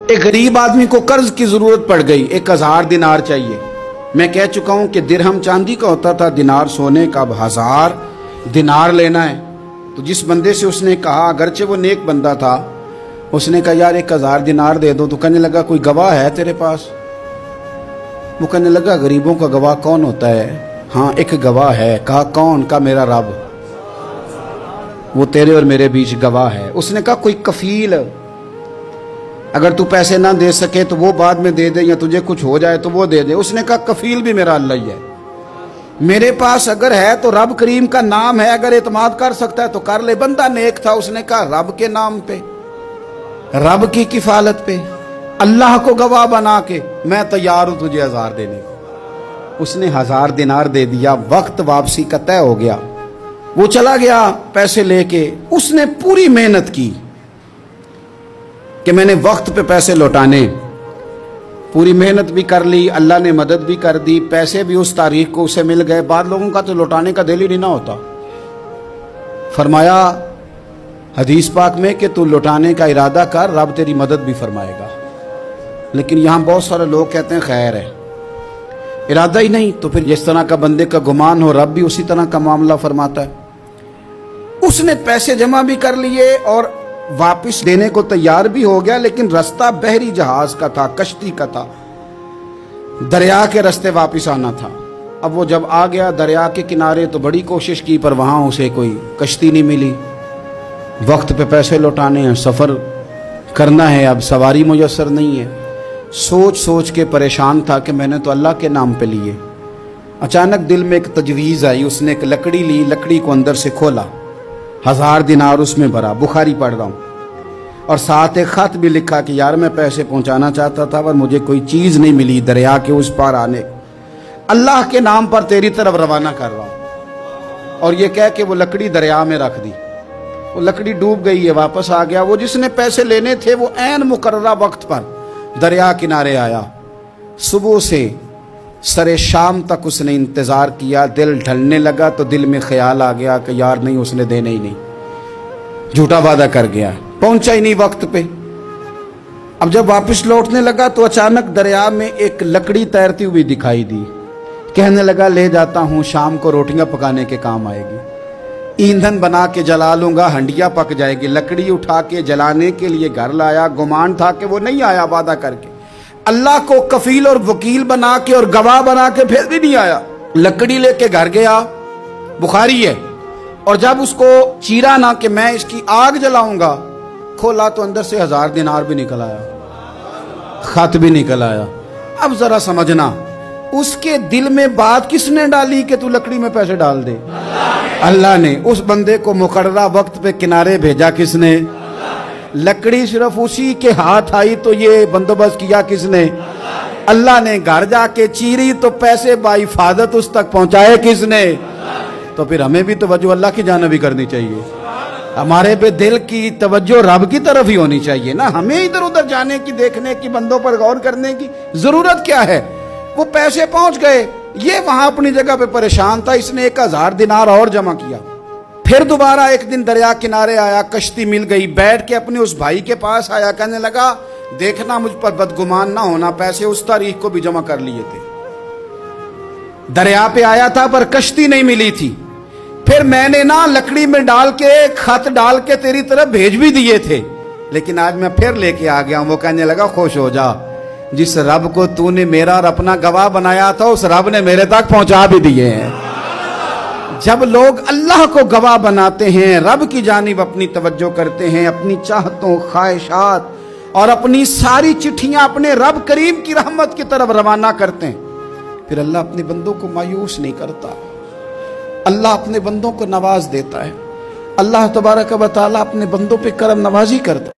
ایک غریب آدمی کو قرض کی ضرورت پڑ گئی، 1000 دینار چاہیے۔ میں کہہ چکا ہوں کہ درہم چاندی کا ہوتا تھا، دینار سونے کا، اب 1000 دینار لینا ہے۔ تو جس بندے سے اس نے کہا، اگرچہ وہ نیک بندہ تھا، اس نے کہا یار 1000 دینار دے دو، تو کہنے لگا کوئی گواہ ہے تیرے پاس؟ وہ کہنے لگا غریبوں کا گواہ کون ہوتا ہے؟ ہاں ایک گواہ ہے۔ کہا کون؟ کہا میرا رب، وہ تیرے اور میرے بیچ گواہ ہے۔ اس نے کہا کوئی کفیل، اگر تو پیسے نہ دے سکے تو وہ بعد میں دے دے، یا تجھے کچھ ہو جائے تو وہ دے دے۔ اس نے کہا کفیل بھی میرا اللہ ہی ہے، میرے پاس اگر ہے تو رب کریم کا نام ہے، اگر اعتماد کر سکتا ہے تو کر لے۔ بندہ نیک تھا، اس نے کہا رب کے نام پہ، رب کی کفالت پہ، اللہ کو گواہ بنا کے میں تیار ہوں تجھے 1000 دینے کو۔ اس نے 1000 دینار دے دیا، وقت واپسی کا طے ہو گیا۔ وہ چلا گیا پیسے لے کے۔ اس نے پوری محنت کی کہ میں نے وقت پہ پیسے لوٹانے، پوری محنت بھی کر لی، اللہ نے مدد بھی کر دی، پیسے بھی اس تاریخ کو اسے مل گئے۔ بعض لوگوں کا تو لوٹانے کا دل ہی نہیں نہ ہوتا۔ فرمایا حدیث پاک میں کہ تو لوٹانے کا ارادہ کر، رب تیری مدد بھی فرمائے گا۔ لیکن یہاں بہت سارے لوگ کہتے ہیں خیر ہے، ارادہ ہی نہیں، تو پھر جس طرح کا بندے کا گمان ہو رب بھی اسی طرح کا معاملہ فرماتا ہے۔ اس نے پیسے جمع بھی کر لیے اور واپس دینے کو تیار بھی ہو گیا، لیکن رستہ بحری جہاز کا تھا، کشتی کا تھا، دریا کے رستے واپس آنا تھا۔ اب وہ جب آ گیا دریا کے کنارے تو بڑی کوشش کی، پر وہاں اسے کوئی کشتی نہیں ملی۔ وقت پہ پیسے لوٹانے ہیں، سفر کرنا ہے، اب سواری میسر نہیں ہے۔ سوچ سوچ کے پریشان تھا کہ میں نے تو اللہ کے نام پہ لیے۔ اچانک دل میں ایک تجویز آئی، اس نے ایک لکڑی لی، لکڑی کو اندر سے کھولا، 1000 دینار اس میں بھرا، بخاری پڑھ رہا ہوں، اور ساتھ ایک خط بھی لکھا کہ یار میں پیسے پہنچانا چاہتا تھا پر مجھے کوئی چیز نہیں ملی دریا کے اس پار آنے، اللہ کے نام پر تیری طرف روانہ کر رہا ہوں۔ اور یہ کہہ کہ وہ لکڑی دریا میں رکھ دی، وہ لکڑی ڈوب گئی ہے، واپس آ گیا۔ وہ جس نے پیسے لینے تھے وہ عین مقررہ وقت پر دریا کنارے آیا۔ صبح سے سر شام تک اس نے انتظار کیا، دل ڈھلنے لگا تو دل میں خیال آ گیا کہ یار نہیں، اس نے دینے ہی نہیں، جھوٹا وعدہ کر گیا، پہنچا ہی نہیں وقت پہ۔ اب جب واپس لوٹنے لگا تو اچانک دریا میں ایک لکڑی تیرتی ہوئی دکھائی دی۔ کہنے لگا لے جاتا ہوں، شام کو روٹیاں پکانے کے کام آئے گی، ایندھن بنا کے جلا لوں گا، ہنڈیا پک جائے گی۔ لکڑی اٹھا کے جلانے کے لیے گھر لایا، گمان تھا کہ وہ نہیں آیا وعدہ کر کے، اللہ کو کفیل اور وکیل بنا کے اور گواہ بنا کے پھر بھی نہیں آیا۔ لکڑی لے کے گھر گیا، بخاری ہے، اور جب اس کو چیرا نہ کہ میں اس کی آگ جلاؤں گا، کھولا تو اندر سے 1000 دینار بھی نکل آیا، خط بھی نکل آیا۔ اب ذرا سمجھنا، اس کے دل میں بات کس نے ڈالی کہ تو لکڑی میں پیسے ڈال دے؟ اللہ نے۔ اس بندے کو مقررہ وقت پہ کنارے بھیجا کس نے؟ لکڑی صرف اسی کے ہاتھ آئی تو یہ بندوبست کیا کس نے؟ اللہ نے۔ گھر جا کے چیری تو پیسے بحفاظت اس تک پہنچائے کس نے؟ تو پھر ہمیں بھی توجہ اللہ کی جانب بھی کرنی چاہیے، ہمارے پہ دل کی توجہ رب کی طرف ہی ہونی چاہیے نا، ہمیں ادھر ادھر جانے کی، دیکھنے کی، بندوں پر غور کرنے کی ضرورت کیا ہے؟ وہ پیسے پہنچ گئے، یہ وہاں اپنی جگہ پہ پریشان تھا، اس نے 1000 دینار اور جمع کیا۔ پھر دوبارہ ایک دن دریا کنارے آیا، کشتی مل گئی، بیٹھ کے اپنے اس بھائی کے پاس آیا، کہنے لگا دیکھنا مجھ پر بدگمان نہ ہونا، پیسے اس تاریخ کو بھی جمع کر لیے تھے، دریا پہ آیا تھا پر کشتی نہیں ملی تھی، پھر میں نے نا لکڑی میں ڈال کے خط ڈال کے تیری طرف بھیج بھی دیے تھے، لیکن آج میں پھر لے کے آ گیا ہوں۔ وہ کہنے لگا خوش ہو جا، جس رب کو تو نے میرا اور اپنا گواہ بنایا تھا اس رب نے میرے تک پہنچا بھی دیے ہیں۔ جب لوگ اللہ کو گواہ بناتے ہیں، رب کی جانب اپنی توجہ کرتے ہیں، اپنی چاہتوں، خواہشات اور اپنی ساری چٹھیاں اپنے رب کریم کی رحمت کی طرف روانہ کرتے ہیں، پھر اللہ اپنے بندوں کو مایوس نہیں کرتا، اللہ اپنے بندوں کو نواز دیتا ہے، اللہ تبارک و تعالیٰ اپنے بندوں پہ کرم نوازی کرتا ہے۔